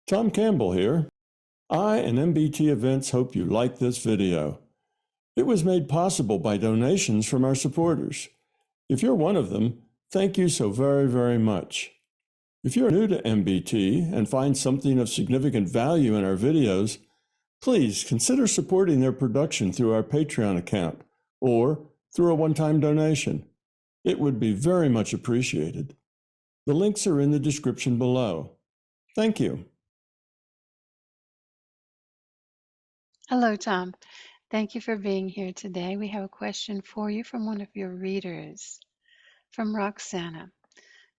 Tom Campbell here. I and MBT Events hope you like this video. It was made possible by donations from our supporters. If you're one of them, thank you so very, very much. If you're new to MBT and find something of significant value in our videos, please consider supporting their production through our Patreon account or through a one-time donation. It would be very much appreciated. The links are in the description below. Thank you. Hello, Tom. Thank you for being here today. We have a question for you from one of your readers, from Roxana.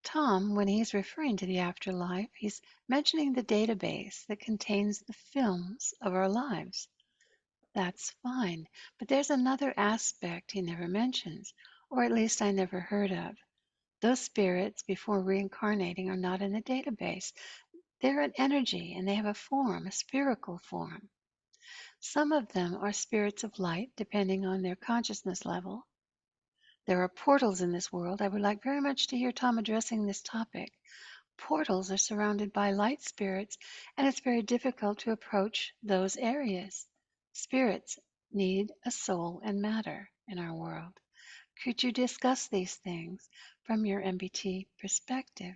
Tom, when he's referring to the afterlife, he's mentioning the database that contains the films of our lives. That's fine, but there's another aspect he never mentions, or at least I never heard of. Those spirits, before reincarnating, are not in the database. They're an energy, and they have a form, a spherical form. Some of them are spirits of light, depending on their consciousness level. There are portals in this world. I would like very much to hear Tom addressing this topic. Portals are surrounded by light spirits, and it's very difficult to approach those areas. Spirits need a soul and matter in our world. Could you discuss these things from your MBT perspective?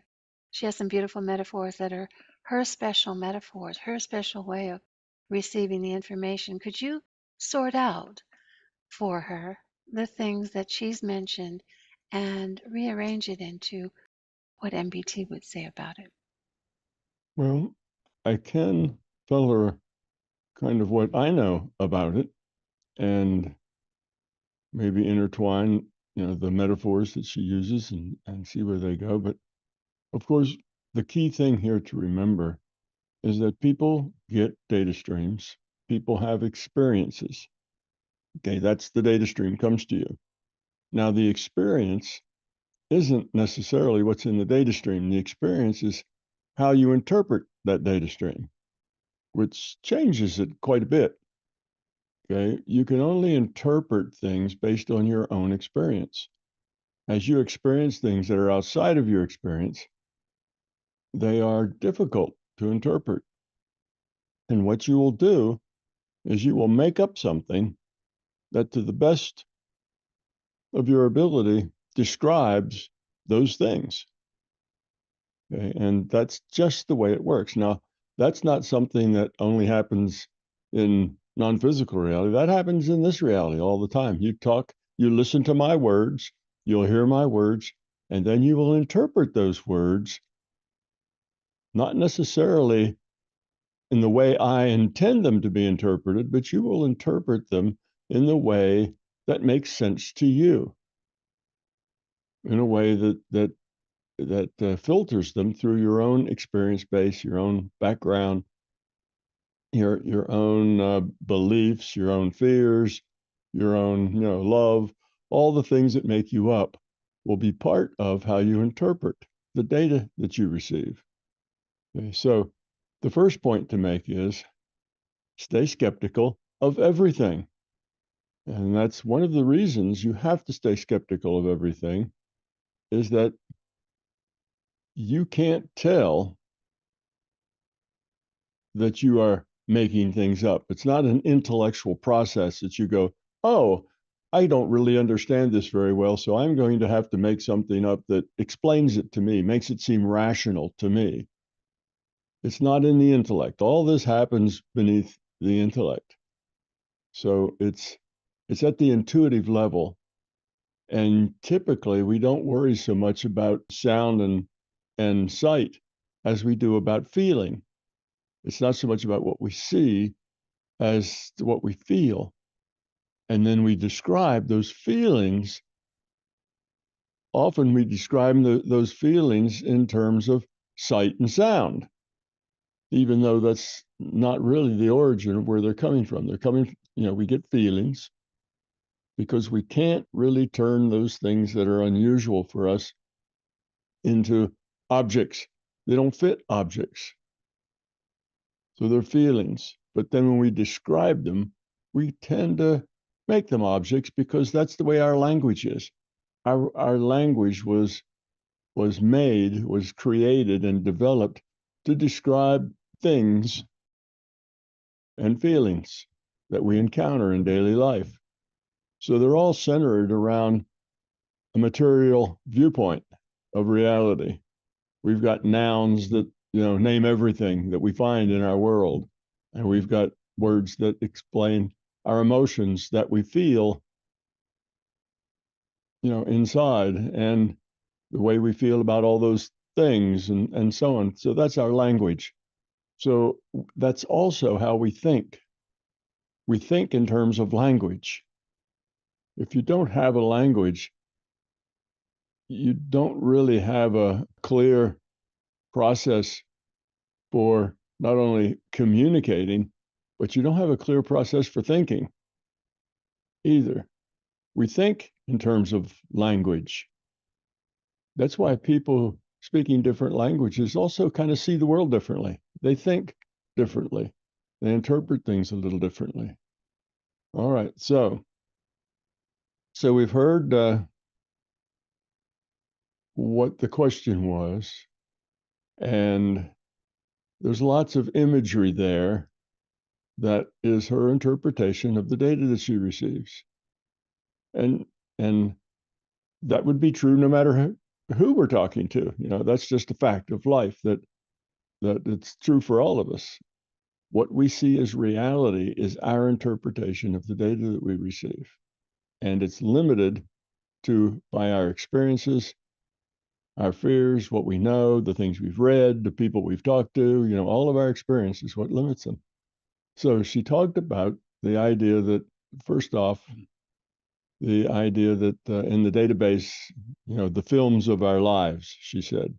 She has some beautiful metaphors that are her special metaphors, her special way of receiving the information. Could you sort out for her the things that she's mentioned and rearrange it into what MBT would say about it? Well, I can tell her kind of what I know about it and maybe intertwine, the metaphors that she uses and see where they go. But of course, the key thing here to remember is that people get data streams, people have experiences. Okay, that's the data stream comes to you. Now, the experience isn't necessarily what's in the data stream. The experience is how you interpret that data stream, which changes it quite a bit. Okay, you can only interpret things based on your own experience. As you experience things that are outside of your experience, they are difficult to interpret. And what you will do is you will make up something that, to the best of your ability, describes those things. Okay, and that's just the way it works. Now, that's not something that only happens in non-physical reality. That happens in this reality all the time. You listen to my words, you'll hear my words, and then you will interpret those words, not necessarily in the way I intend them to be interpreted, but you will interpret them in the way that makes sense to you, in a way that filters them through your own experience base, your own background, your own beliefs, your own fears, your own love. All the things that make you up will be part of how you interpret the data that you receive. Okay, so the first point to make is stay skeptical of everything. And that's one of the reasons you have to stay skeptical of everything, is that you can't tell that you are making things up. It's not an intellectual process that you go, oh, I don't really understand this very well, so I'm going to have to make something up that explains it to me, makes it seem rational to me. It's not in the intellect. All this happens beneath the intellect. So it's at the intuitive level. And typically we don't worry so much about sound and sight as we do about feeling. It's not so much about what we see as to what we feel. And then we describe those feelings. Often we describe those feelings in terms of sight and sound, even though that's not really the origin of where they're coming from. They're coming, we get feelings because we can't really turn those things that are unusual for us into objects. They don't fit objects. So they're feelings. But then when we describe them, we tend to make them objects because that's the way our language is. Our language was created and developed to describe things and feelings that we encounter in daily life. So they're all centered around a material viewpoint of reality. We've got nouns that, name everything that we find in our world. And we've got words that explain our emotions that we feel, inside, and the way we feel about all those things and so on. So that's our language. So that's also how we think. We think in terms of language. If you don't have a language, you don't really have a clear process for not only communicating, but you don't have a clear process for thinking either. We think in terms of language. That's why people speaking different languages also kind of see the world differently. They think differently. They interpret things a little differently. All right, so we've heard what the question was, and there's lots of imagery there that is her interpretation of the data that she receives. And that would be true no matter who we're talking to. That's just a fact of life that it's true for all of us. What we see as reality is our interpretation of the data that we receive. And it's limited by our experiences, our fears, what we know, the things we've read, the people we've talked to, all of our experience is what limits them. So she talked about the idea that, first off, the idea that in the database, the films of our lives, she said.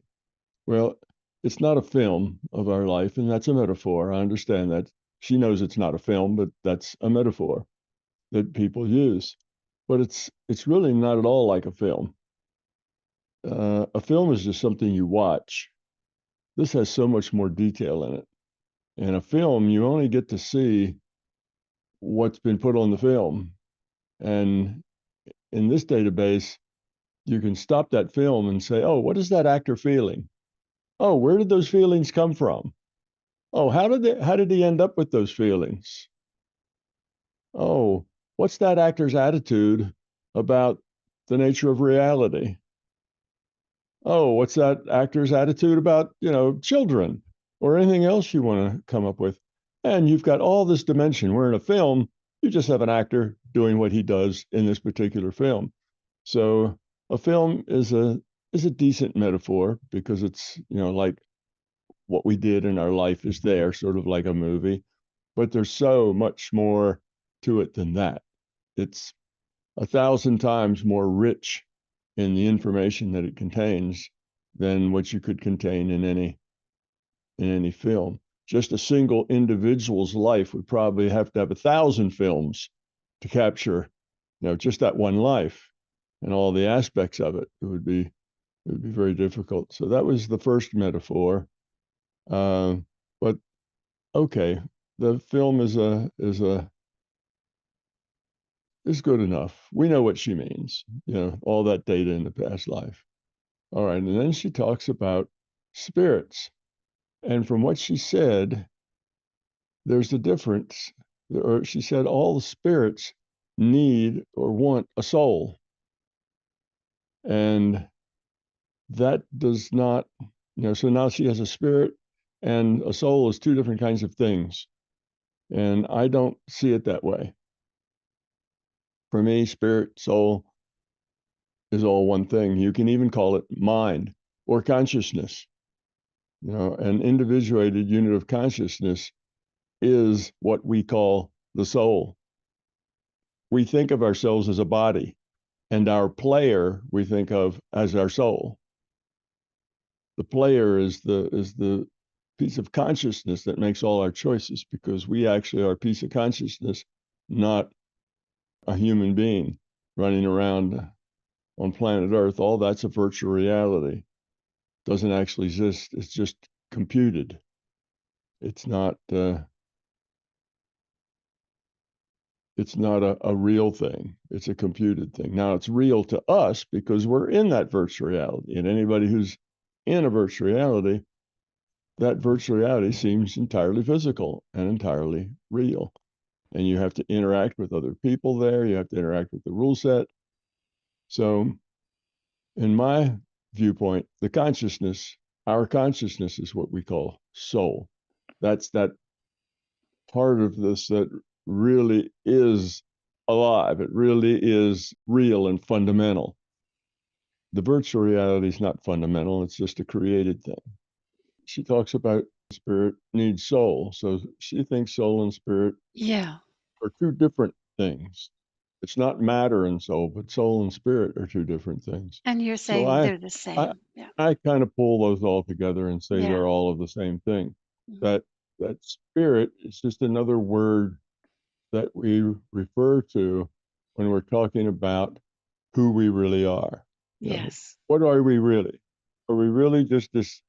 Well, it's not a film of our life, and that's a metaphor. I understand that. She knows it's not a film, but that's a metaphor that people use. But it's really not at all like a film. A film is just something you watch. This has so much more detail in it. In a film, you only get to see what's been put on the film. And in this database, you can stop that film and say, oh, what is that actor feeling? Oh, where did those feelings come from? Oh, how did he end up with those feelings? Oh, what's that actor's attitude about the nature of reality? Oh, what's that actor's attitude about, children or anything else you want to come up with? And you've got all this dimension. Where in a film, you just have an actor doing what he does in this particular film. So a film is a decent metaphor because it's, like what we did in our life is there, sort of like a movie. But there's so much more to it than that. It's 1,000 times more rich in the information that it contains than what you could contain in any film. Just a single individual's life would probably have to have 1,000 films to capture, just that one life and all the aspects of it. It would be very difficult. So that was the first metaphor. But okay, the film is good enough. We know what she means, all that data in the past life. All right, and then she talks about spirits. And from what she said, there's a difference. Or she said all the spirits need or want a soul. And that does not, so now she has a spirit and a soul is two different kinds of things. And I don't see it that way. For me, spirit, soul is all one thing. You can even call it mind or consciousness. An individuated unit of consciousness is what we call the soul. We think of ourselves as a body, and our player we think of as our soul. The player is the piece of consciousness that makes all our choices, because we actually are a piece of consciousness, not a human being running around on planet Earth. All that's a virtual reality. Doesn't actually exist. It's just computed. It's not a real thing. It's a computed thing. Now it's real to us because we're in that virtual reality. And anybody who's in a virtual reality, that virtual reality seems entirely physical and entirely real. And you have to interact with other people there. You have to interact with the rule set. So, in my viewpoint, our consciousness is what we call soul. That's that part of this that really is alive. It really is real and fundamental. The virtual reality is not fundamental, it's just a created thing. She talks about spirit needs soul. So she thinks soul and spirit Yeah. are two different things. It's not matter and soul, but soul and spirit are two different things. And you're So saying they're the I, same. Yeah. I kind of pull those all together and say Yeah. they're all of the same thing. Mhm. That spirit is just another word that we refer to when we're talking about who we really are. You know, Yes. what are we really? Are we really just this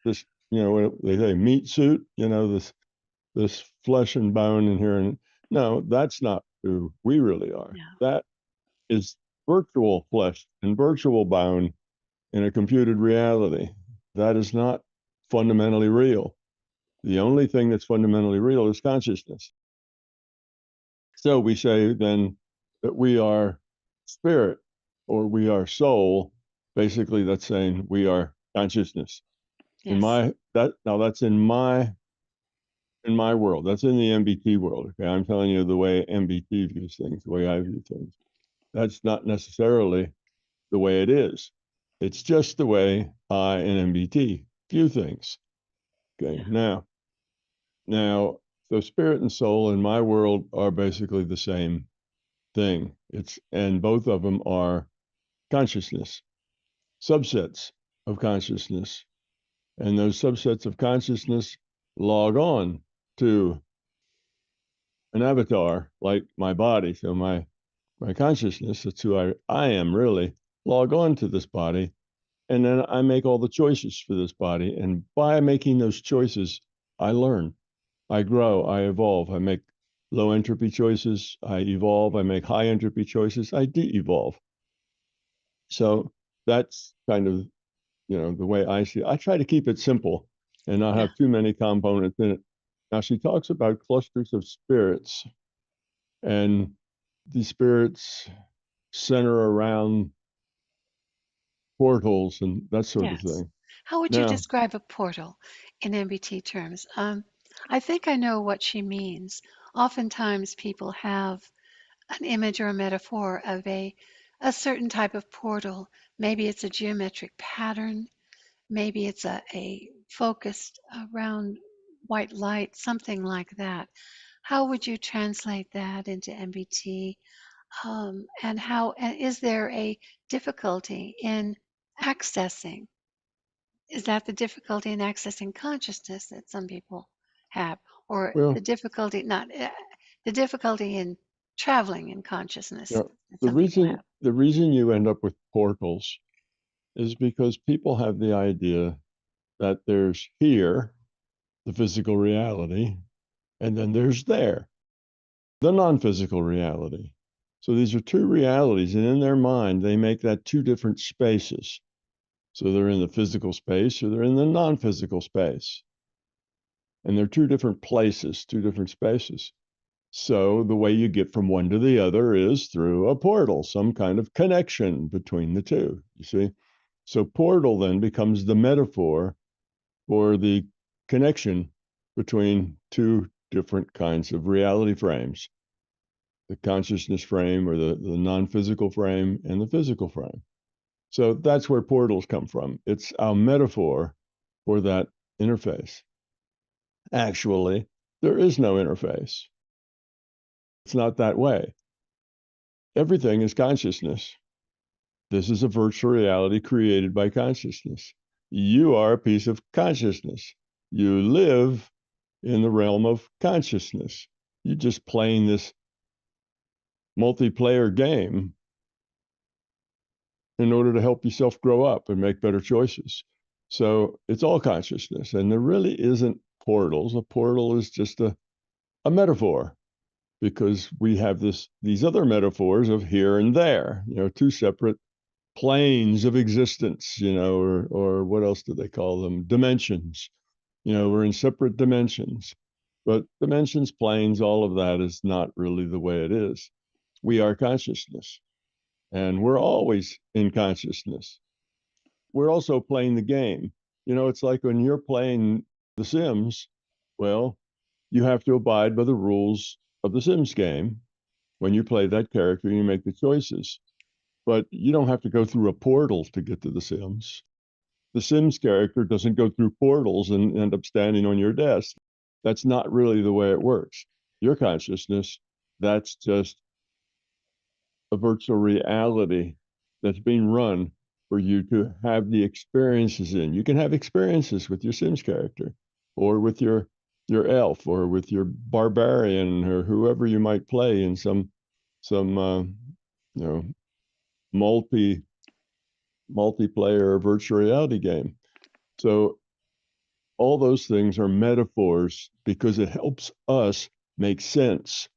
what they say meat suit? This flesh and bone in here, and no, that's not who we really are. Yeah. That is virtual flesh and virtual bone in a computed reality. That is not fundamentally real. The only thing that's fundamentally real is consciousness. So we say then that we are spirit or we are soul. Basically, that's saying we are consciousness. Yes. That's in my world. That's in the MBT world. Okay, I'm telling you the way MBT views things, the way I view things. That's not necessarily the way it is. It's just the way I and MBT view things. Okay, Yeah. now, so spirit and soul in my world are basically the same thing. And both of them are consciousness, subsets of consciousness. And those subsets of consciousness log on to an avatar like my body. So my consciousness, that's who I am really, log on to this body. And then I make all the choices for this body. And by making those choices, I learn, I grow, I evolve. I make low entropy choices, I evolve. I make high entropy choices, I de evolve. So that's kind of, the way I see it. I try to keep it simple and not Yeah. have too many components in it. Now, she talks about clusters of spirits, and these spirits center around portals and that sort of Yes. thing. How would you Now, describe a portal in MBT terms? I think I know what she means. Oftentimes people have an image or a metaphor of a certain type of portal. Maybe it's a geometric pattern. Maybe it's a focused around white light, something like that. How would you translate that into MBT? And is there a difficulty in accessing? Is that the difficulty in accessing consciousness that some people have, or the well, difficulty not the difficulty in traveling in you consciousness know, that the some people reason have? the reason you end up with portals is because people have the idea that there's here, the physical reality, and then there's there, the non-physical reality. So these are two realities, and in their mind, they make that two different spaces. So they're in the physical space or they're in the non-physical space. And they're two different places, two different spaces. So the way you get from one to the other is through a portal, some kind of connection between the two, you see? So portal then becomes the metaphor for the connection between two different kinds of reality frames, the consciousness frame or the non-physical frame and the physical frame. So that's where portals come from. It's our metaphor for that interface. Actually, there is no interface. It's not that way. Everything is consciousness. This is a virtual reality created by consciousness. You are a piece of consciousness. You live in the realm of consciousness. You're just playing this multiplayer game in order to help yourself grow up and make better choices. So it's all consciousness. And there really isn't portals. A portal is just a metaphor because we have these other metaphors of here and there, two separate planes of existence, or what else do they call them? Dimensions. We're in separate dimensions, but dimensions, planes, all of that is not really the way it is. We are consciousness, and we're always in consciousness. We're also playing the game. It's like when you're playing The Sims, well, you have to abide by the rules of the Sims game. When you play that character, you make the choices, but you don't have to go through a portal to get to The Sims. The Sims character doesn't go through portals and end up standing on your desk. That's not really the way it works. Your consciousness, that's just a virtual reality that's being run for you to have the experiences in. You can have experiences with your Sims character or with your elf or with your barbarian or whoever you might play in some you know multi multiplayer virtual reality game. So all those things are metaphors because it helps us make sense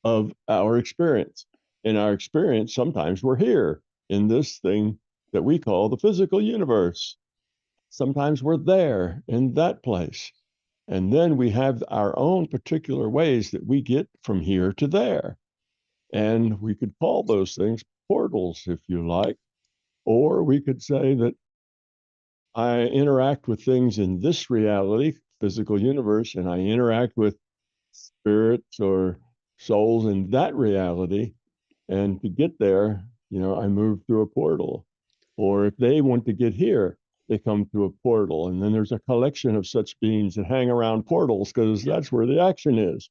of our experience. In our experience, sometimes we're here in this thing that we call the physical universe. Sometimes we're there in that place. And then we have our own particular ways that we get from here to there. And we could call those things portals, if you like. Or we could say that I interact with things in this reality, physical universe, and I interact with spirits or souls in that reality. And to get there, I move through a portal. Or if they want to get here, they come through a portal. And then there's a collection of such beings that hang around portals because that's where the action is.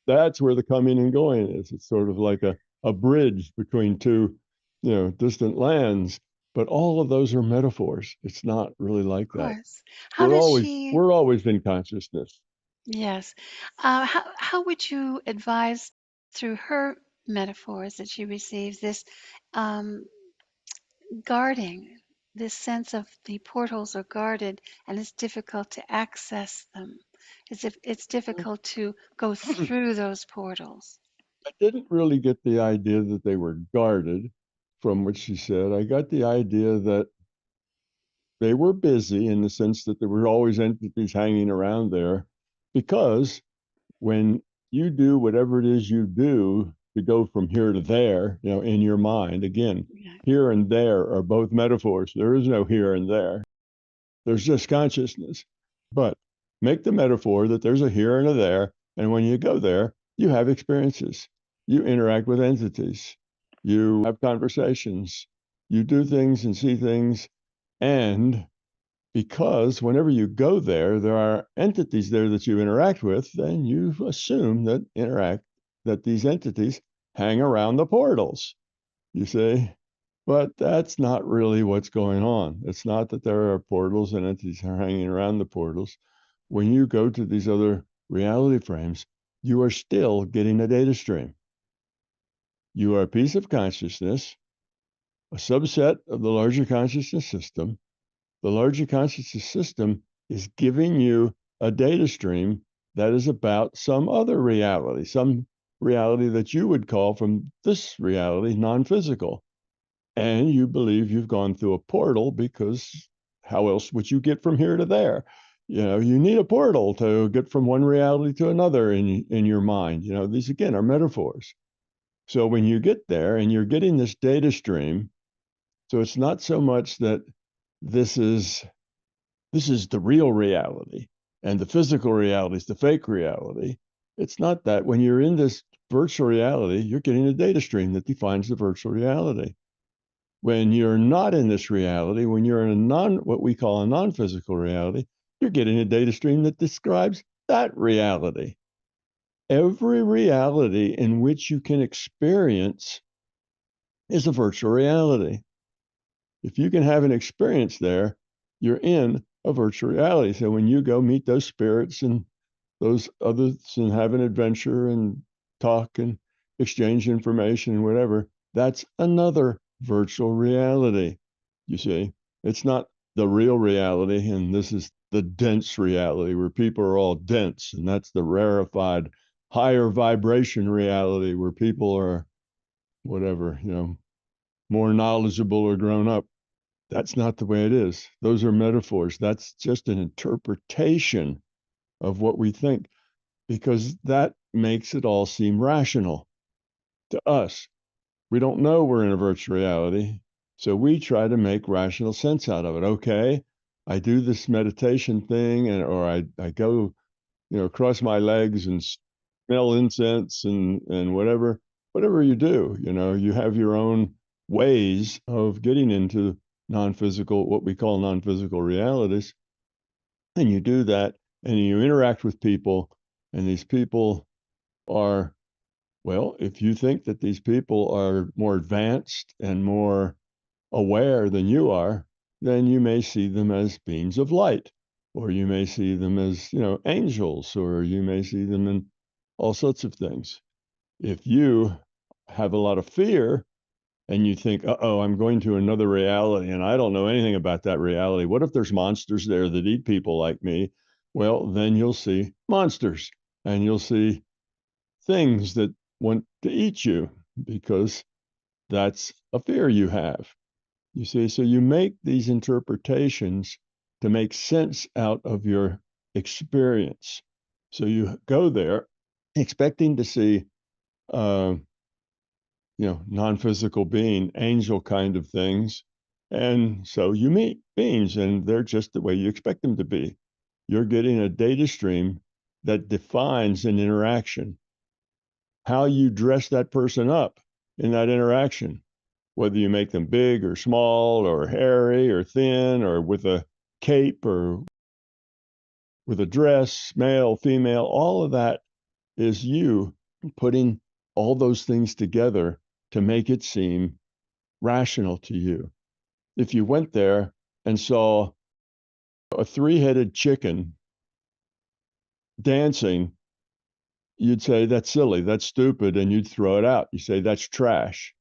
That's where the coming and going is. It's sort of like a bridge between two, distant lands. But all of those are metaphors. It's not really like Of that. course. How We're did always she? we're always in consciousness. Yes. How would you advise through her metaphors that she receives this um, guarding, this sense of the portals are guarded and it's difficult to access them? As if it's difficult to go I through those portals. didn't really get the idea that they were guarded from what she said. I got the idea that they were busy in the sense that there were always entities hanging around there because when you do whatever it is you do to go from here to there, in your mind, again, Yeah. here and there are both metaphors. There is no here and there. There's just consciousness. But make the metaphor that there's a here and a there. And when you go there, you have experiences. You interact with entities. You have conversations. You do things and see things. And because whenever you go there, there are entities there that you interact with, then you assume that these entities hang around the portals, you see. But that's not really what's going on. It's not that there are portals and entities are hanging around the portals. When you go to these other reality frames, you are still getting a data stream. You are a piece of consciousness, a subset of the larger consciousness system. The larger consciousness system is giving you a data stream that is about some other reality, some reality that you would call from this reality non-physical. And you believe you've gone through a portal because how else would you get from here to there? You need a portal to get from one reality to another in your mind. These again are metaphors. So when you get there and you're getting this data stream, so it's not so much that this is this is the real reality and the physical reality is the fake reality. It's not that. When you're in this virtual reality, you're getting a data stream that defines the virtual reality. When you're not in this reality, when you're in what we call a non-physical reality, you're getting a data stream that describes that reality. Every reality in which you can experience is a virtual reality. If you can have an experience there, you're in a virtual reality. So when you go meet those spirits and those others and have an adventure and talk and exchange information and whatever, that's another virtual reality. You see, it's not the real reality. And this is the dense reality where people are all dense. And that's the rarefied, higher vibration reality where people are whatever, more knowledgeable or grown up. That's not the way it is. Those are metaphors. That's just an interpretation of what we think, because that makes it all seem rational to us. We don't know we're in a virtual reality. So we try to make rational sense out of it. Okay, I do this meditation thing, or I go, cross my legs and smell incense and whatever you do, you have your own ways of getting into non-physical, what we call non-physical realities. And you do that and you interact with people, and these people are, well, if you think that these people are more advanced and more aware than you are, then you may see them as beings of light, or you may see them as, angels, or you may see them in all sorts of things. If you have a lot of fear and you think, uh-oh, I'm going to another reality and I don't know anything about that reality. What if there's monsters there that eat people like me? Well, then you'll see monsters and you'll see things that want to eat you, because that's a fear you have. You see, so you make these interpretations to make sense out of your experience. So you go there expecting to see, uh, non-physical being, angel kind of things. And so you meet beings and they're just the way you expect them to be. You're getting a data stream that defines an interaction, how you dress that person up in that interaction, whether you make them big or small or hairy or thin or with a cape or with a dress, male, female, all of that is you putting all those things together to make it seem rational to you. If you went there and saw a three-headed chicken dancing, you'd say, that's silly, that's stupid, and you'd throw it out. You say, that's trash.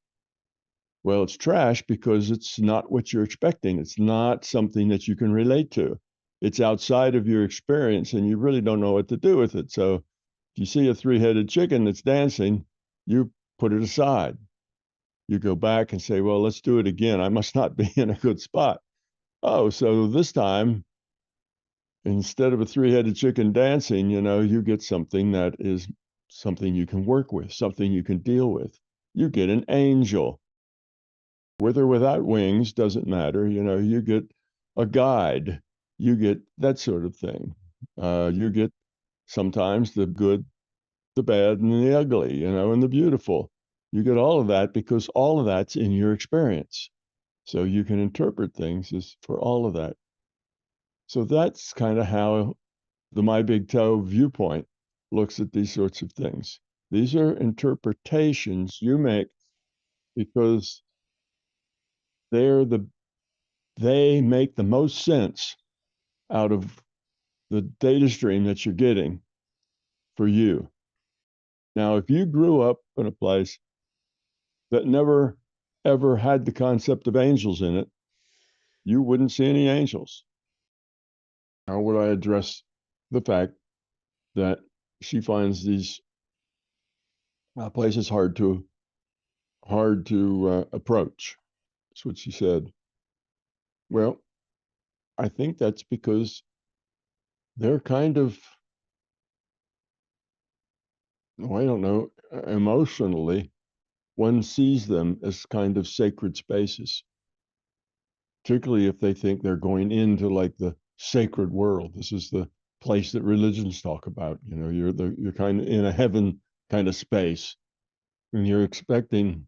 Well, it's trash because it's not what you're expecting. It's not something that you can relate to. It's outside of your experience, and you really don't know what to do with it. So if you see a three-headed chicken that's dancing, you put it aside. You go back and say, well, let's do it again. I must not be in a good spot. Oh, so this time, instead of a three-headed chicken dancing, you get something that is something you can work with, something you can deal with. You get an angel. With or without wings, doesn't matter. You get a guide. You get that sort of thing. You get sometimes the good, the bad, and the ugly, and the beautiful. You get all of that because all of that's in your experience. So you can interpret things as for all of that. So that's kind of how the My Big Toe viewpoint looks at these sorts of things. These are interpretations you make because they make the most sense out of the data stream that you're getting for you. Now, if you grew up in a place that never ever had the concept of angels in it, you wouldn't see any angels. How would I address the fact that she finds these places hard to approach? That's what she said. Well, I think that's because they're kind of, oh, I don't know, emotionally, one sees them as kind of sacred spaces, particularly if they think they're going into like the sacred world. This is the place that religions talk about. You're kind of in a heaven kind of space, and you're expecting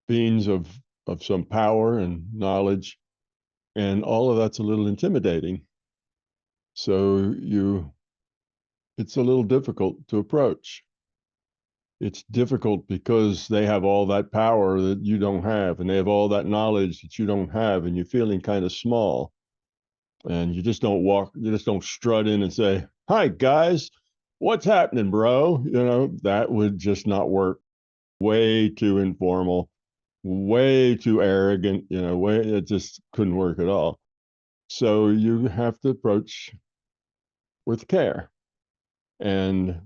beings of some power and knowledge, and all of that's a little intimidating. So it's a little difficult to approach. It's difficult because they have all that power that you don't have, and they have all that knowledge that you don't have, and you're feeling kind of small. And you just don't strut in and say, "Hi guys, what's happening, bro?" That would just not work. Way too informal, way too arrogant, it just couldn't work at all. So you have to approach with care. And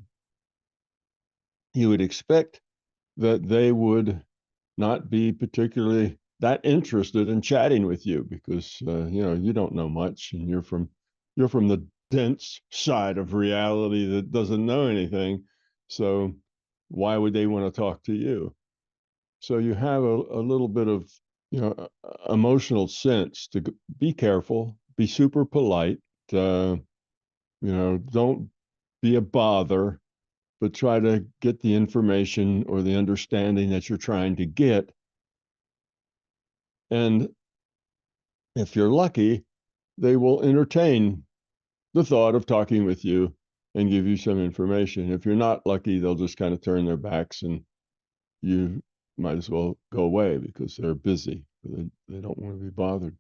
you would expect that they would not be particularly that interested in chatting with you because you don't know much, and you're from the dense side of reality that doesn't know anything. So why would they want to talk to you? So you have a little bit of emotional sense to be careful, be super polite. Uh, don't be a bother, but try to get the information or the understanding that you're trying to get. And if you're lucky, they will entertain the thought of talking with you and give you some information. If you're not lucky, they'll just kind of turn their backs and you might as well go away because they're busy. They don't want to be bothered.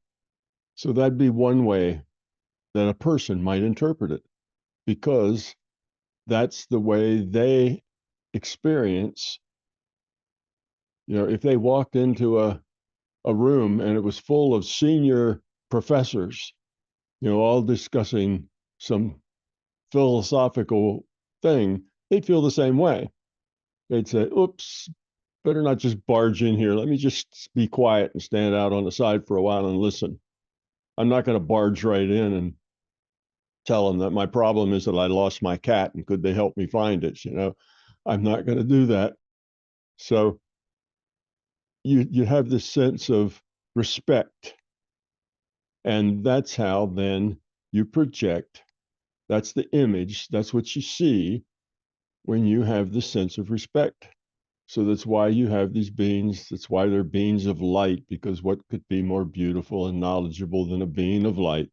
So that'd be one way that a person might interpret it because that's the way they experience. If they walked into a room and it was full of senior professors, all discussing some philosophical thing, they'd feel the same way. They'd say, oops, better not just barge in here. Let me just be quiet and stand out on the side for a while and listen. I'm not going to barge right in and tell them that my problem is that I lost my cat and could they help me find it? I'm not going to do that. So you have this sense of respect. And that's how then you project. That's the image. That's what you see when you have the sense of respect. So that's why you have these beings. That's why they're beings of light, because what could be more beautiful and knowledgeable than a being of light?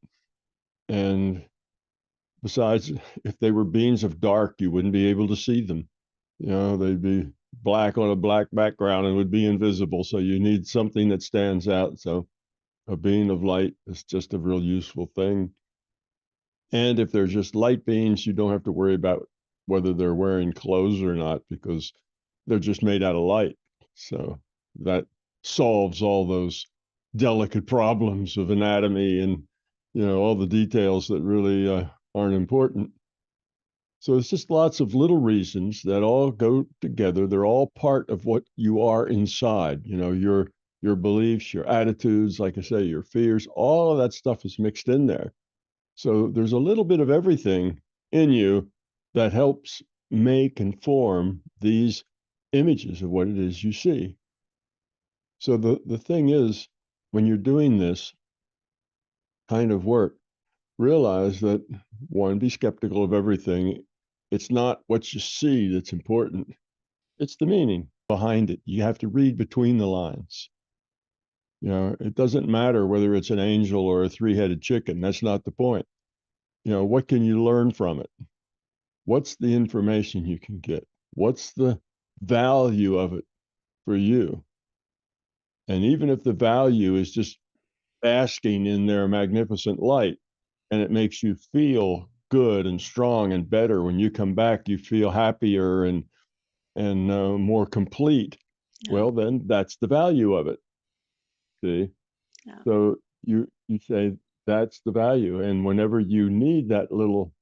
And besides, if they were beings of dark, you wouldn't be able to see them. They'd be black on a black background and would be invisible. So you need something that stands out. So a being of light is just a real useful thing. And if they're just light beings, you don't have to worry about whether they're wearing clothes or not because they're just made out of light. So that solves all those delicate problems of anatomy and all the details that really aren't important. So it's just lots of little reasons that all go together. They're all part of what you are inside. Your beliefs, your attitudes, like I say, your fears, all of that stuff is mixed in there. So there's a little bit of everything in you that helps make and form these images of what it is you see. So the thing is, when you're doing this kind of work, realize that one, be skeptical of everything. It's not what you see that's important. It's the meaning behind it. You have to read between the lines. It doesn't matter whether it's an angel or a three-headed chicken. That's not the point. What can you learn from it? What's the information you can get? What's the value of it for you? And even if the value is just basking in their magnificent light and it makes you feel good and strong and better when you come back, you feel happier and more complete. Yeah. Well, then that's the value of it. See? Yeah. So you say that's the value. And whenever you need that little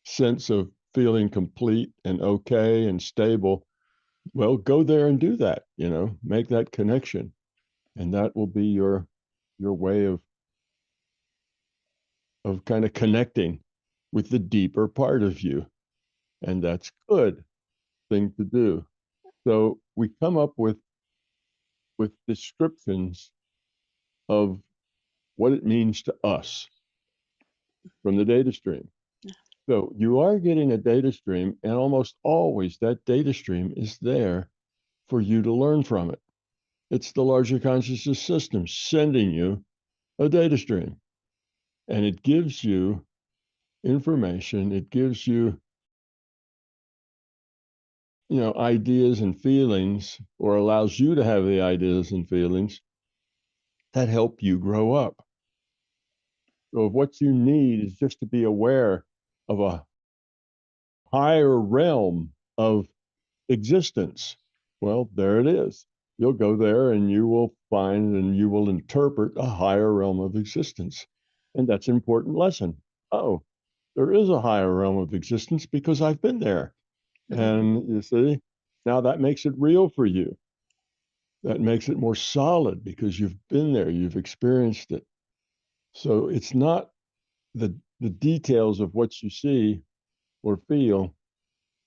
sense of feeling complete and okay and stable, well, go there and do that, make that connection. And that will be your way of kind of connecting with the deeper part of you. And that's good thing to do. So we come up with descriptions of what it means to us from the data stream. So you are getting a data stream, and almost always that data stream is there for you to learn from it. It's the larger consciousness system sending you a data stream, and it gives you information. It gives you, ideas and feelings, or allows you to have the ideas and feelings that help you grow up. So what you need is just to be aware of a higher realm of existence. Well, there it is. You'll go there and you will find and you will interpret a higher realm of existence. And that's an important lesson. Oh, there is a higher realm of existence because I've been there. Mm-hmm. And you see, now that makes it real for you. That makes it more solid because you've been there, you've experienced it. So it's not the details of what you see or feel,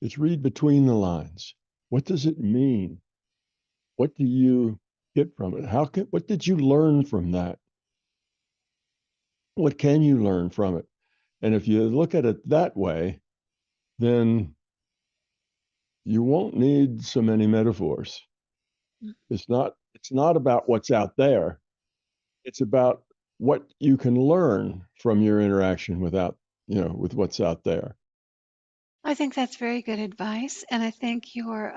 it's read between the lines. What does it mean? What do you get from it? What did you learn from that? What can you learn from it? And if you look at it that way, then you won't need so many metaphors. Mm. It's not about what's out there. It's about what you can learn from your interaction with what's out there. I think that's very good advice, and I think your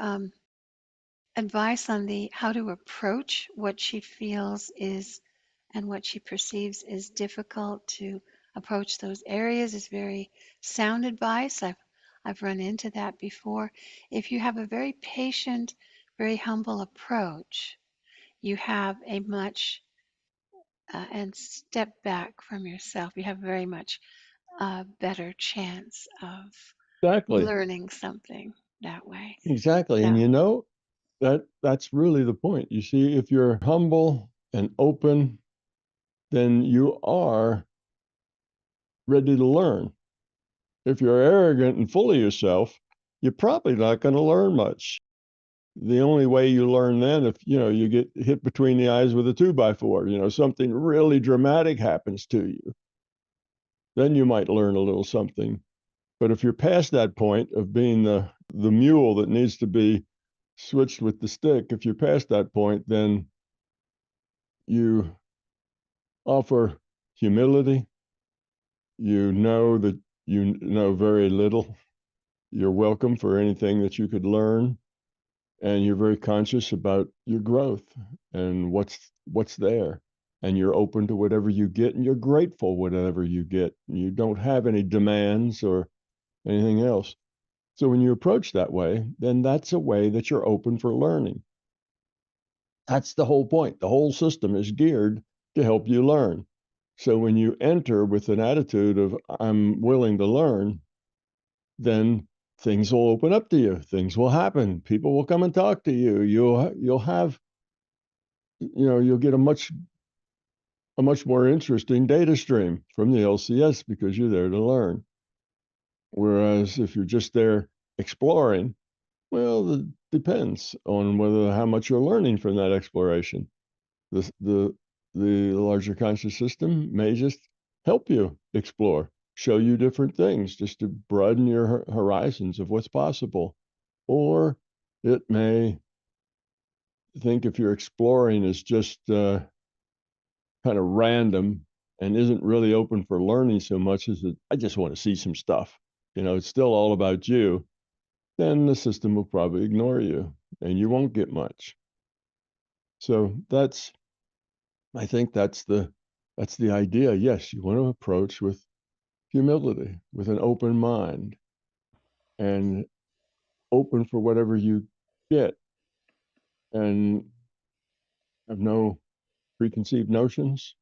advice on the how to approach what she feels is and what she perceives is difficult to approach those areas is very sound advice. I've run into that before. If you have a very patient, very humble approach, you have a much and step back from yourself. You have very much better chance of Exactly. learning something that way. Exactly. And So that's really the point. You see, if you're humble and open, then you are ready to learn. If you're arrogant and full of yourself, you're probably not going to learn much. The only way you learn then if you get hit between the eyes with a 2x4, something really dramatic happens to you, then you might learn a little something. But if you're past that point of being the mule that needs to be switched with the stick, if you're past that point, then you offer humility. You know that you know very little. You're welcome for anything that you could learn, and you're very conscious about your growth and what's there. And you're open to whatever you get, and you're grateful whatever you get. You don't have any demands or anything else. So when you approach that way, then that's a way that you're open for learning. That's the whole point. The whole system is geared to help you learn. So when you enter with an attitude of, I'm willing to learn, then things will open up to you. Things will happen. People will come and talk to you. You'll have, you'll get a much more interesting data stream from the LCS because you're there to learn. Whereas if you're just there exploring, well, it depends on how much you're learning from that exploration. The the the larger conscious system may just help you explore, show you different things just to broaden your horizons of what's possible. Or it may think if you're exploring is just kind of random and isn't really open for learning so much as that I just want to see some stuff. It's still all about you. Then the system will probably ignore you and you won't get much. So I think that's the idea. Yes, you want to approach with humility, with an open mind, and open for whatever you get, and have no preconceived notions.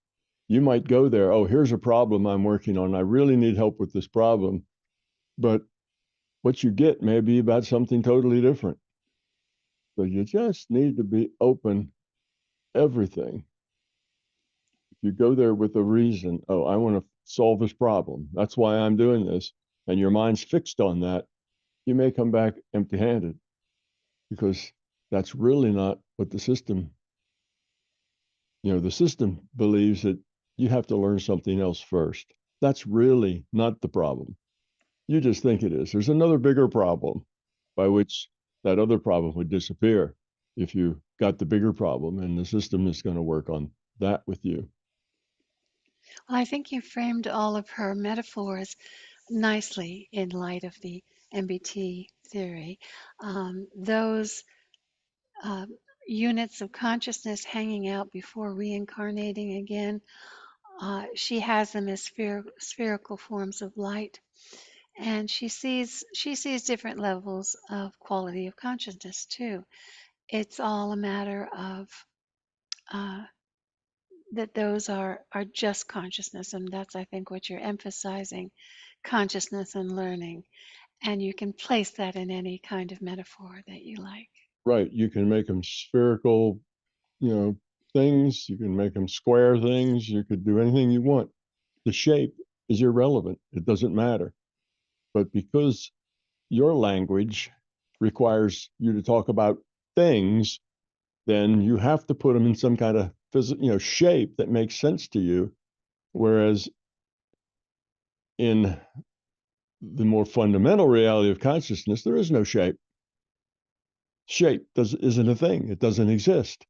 You might go there, oh, here's a problem I'm working on. I really need help with this problem. But what you get may be about something totally different. So you just need to be open everything. If you go there with a reason, oh, I want to solve this problem. That's why I'm doing this. And your mind's fixed on that, you may come back empty handed because that's really not what the system believes that you have to learn something else first. That's really not the problem. You just think it is. There's another bigger problem by which that other problem would disappear if you got the bigger problem, and the system is going to work on that with you. well, I think you framed all of her metaphors nicely in light of the MBT theory. Those uh, units of consciousness hanging out before reincarnating again, she has them as spherical forms of light, and she sees different levels of quality of consciousness too. It's all a matter of uh, that those are just consciousness, and that's I think what you're emphasizing, consciousness and learning. And you can place that in any kind of metaphor that you like. Right. You can make them spherical, things. You can make them square things. You could do anything you want. The shape is irrelevant. It doesn't matter. But because your language requires you to talk about things, then you have to put them in some kind of physical, shape that makes sense to you. Whereas in the more fundamental reality of consciousness, there is no shape. Shape isn't a thing. It doesn't exist,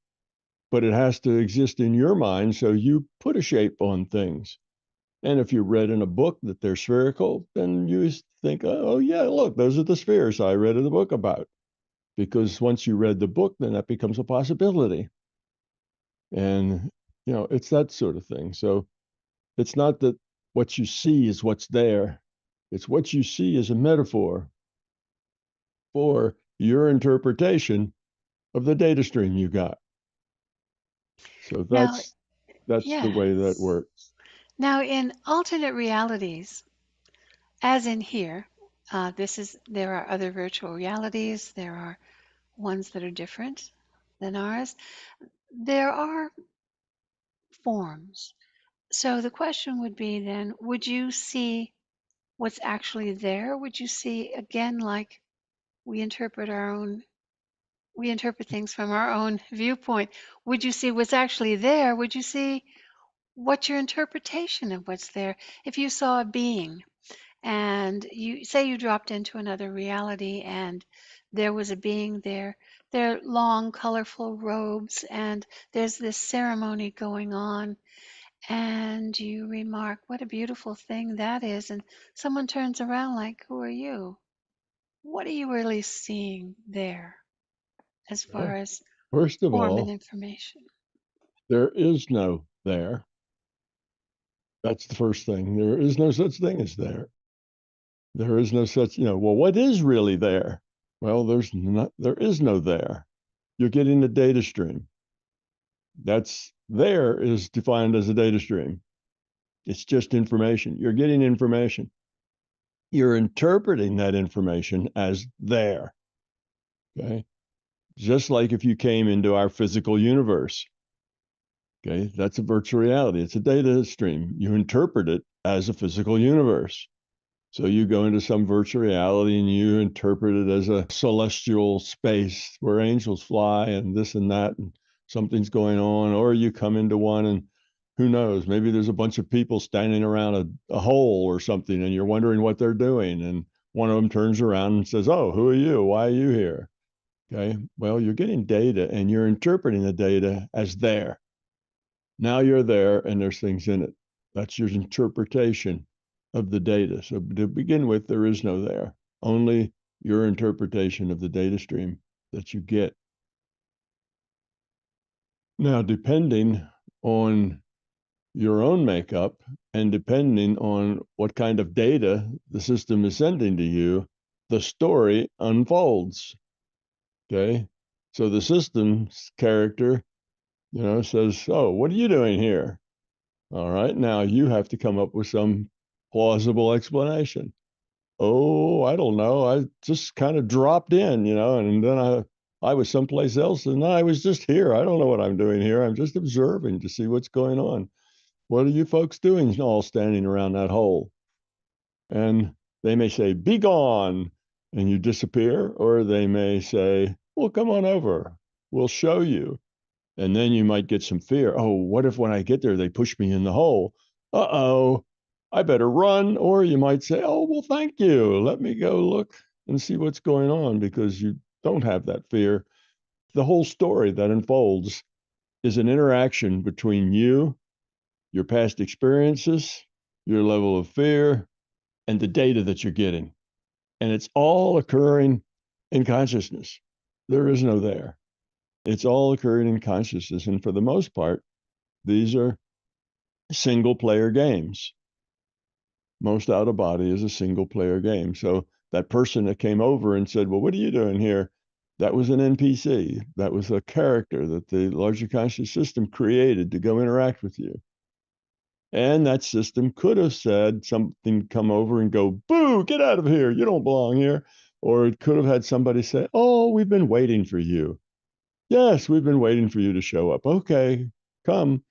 but it has to exist in your mind. So you put a shape on things. And if you read in a book that they're spherical, then you think, oh, yeah, look, those are the spheres I read in the book about. Because once you read the book, then that becomes a possibility. And, it's that sort of thing. So it's not that what you see is what's there, it's what you see as a metaphor for your interpretation of the data stream you got. So Now, that's the way that yes. works. Now, in alternate realities, as in here, there are other virtual realities. There are ones that are different than ours. There are forms. So the question would be then, would you see what's actually there? Would you see again, like we interpret we interpret things from our own viewpoint? Would you see what's actually there? Would you see what's your interpretation of what's there? If you saw a being and you dropped into another reality and there was a being there, there are long, colorful robes, and there's this ceremony going on, and you remark, what a beautiful thing that is. And someone turns around like, who are you? What are you really seeing there as far Well, as first of form and all, information? there is no there. That's the first thing. There is no such thing as there. There is no such, well, what is really there? Well, there is no there. You're getting the data stream. That's there is defined as a data stream. It's just information. You're getting information. You're interpreting that information as there. Okay. Just like if you came into our physical universe. Okay. That's a virtual reality. It's a data stream. You interpret it as a physical universe. So you go into some virtual reality and you interpret it as a celestial space where angels fly and this and that, and something's going on. Or you come into one and who knows, maybe there's a bunch of people standing around a hole or something and you're wondering what they're doing. And one of them turns around and says, oh, who are you? Why are you here? Okay. Well, you're getting data and you're interpreting the data as there. Now you're there and there's things in it. That's your interpretation of the data. So to begin with, there is no there, only your interpretation of the data stream that you get. Now, depending on your own makeup and depending on what kind of data the system is sending to you, the story unfolds. Okay. So the system's character, says, oh, what are you doing here? All right. Now you have to come up with some plausible explanation. Oh, I don't know. I just kind of dropped in, and then I was someplace else and I was just here. I don't know what I'm doing here. I'm just observing to see what's going on. What are you folks doing all standing around that hole? And they may say, be gone, and you disappear, or they may say, well, come on over. We'll show you. And then you might get some fear. Oh, what if when I get there, they push me in the hole? Uh-oh, I better run. Or you might say, oh, well, thank you. Let me go look and see what's going on, because you don't have that fear. The whole story that unfolds is an interaction between you, your past experiences, your level of fear, and the data that you're getting. And it's all occurring in consciousness. There is no there. It's all occurring in consciousness. And for the most part, these are single player games. Most out of body is a single player game. So that person that came over and said, well, what are you doing here? That was an NPC. That was a character that the larger conscious system created to go interact with you. And that system could have said something, come over and go, boo, get out of here. You don't belong here. Or it could have had somebody say, oh, we've been waiting for you. Yes, we've been waiting for you to show up. Okay, come.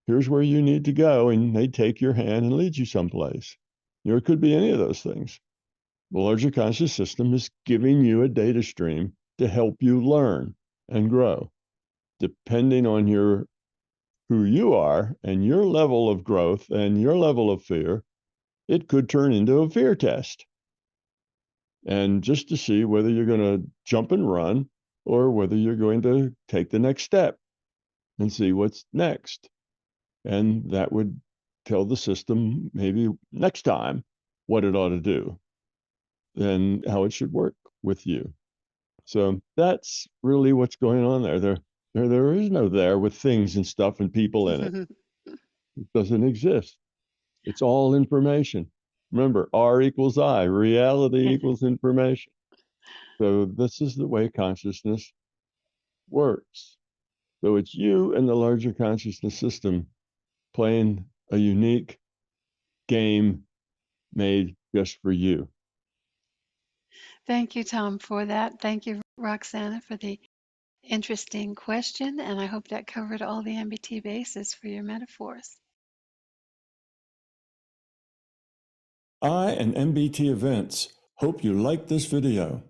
Here's where you need to go. And they take your hand and lead you someplace. It could be any of those things. The larger conscious system is giving you a data stream to help you learn and grow. Depending on who you are and your level of growth and your level of fear, it could turn into a fear test. And just to see whether you're going to jump and run or whether you're going to take the next step and see what's next. And that would tell the system maybe next time what it ought to do and how it should work with you. So that's really what's going on there. There is no there with things and stuff and people in it. It doesn't exist. It's all information. Remember, R equals I, reality equals information. So this is the way consciousness works. So it's you and the larger consciousness system playing a unique game made just for you. Thank you, Tom, for that. Thank you, Roxana, for the interesting question, and I hope that covered all the MBT bases for your metaphors. I and MBT Events hope you liked this video.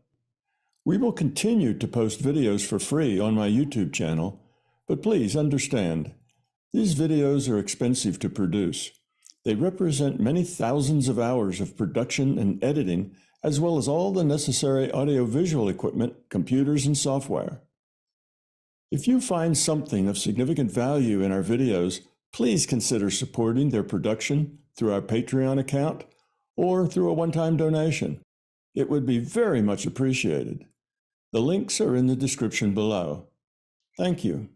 We will continue to post videos for free on my YouTube channel, but please understand, these videos are expensive to produce. They represent many thousands of hours of production and editing, as well as all the necessary audiovisual equipment, computers, and software. If you find something of significant value in our videos, please consider supporting their production through our Patreon account or through a one-time donation. It would be very much appreciated. The links are in the description below. Thank you.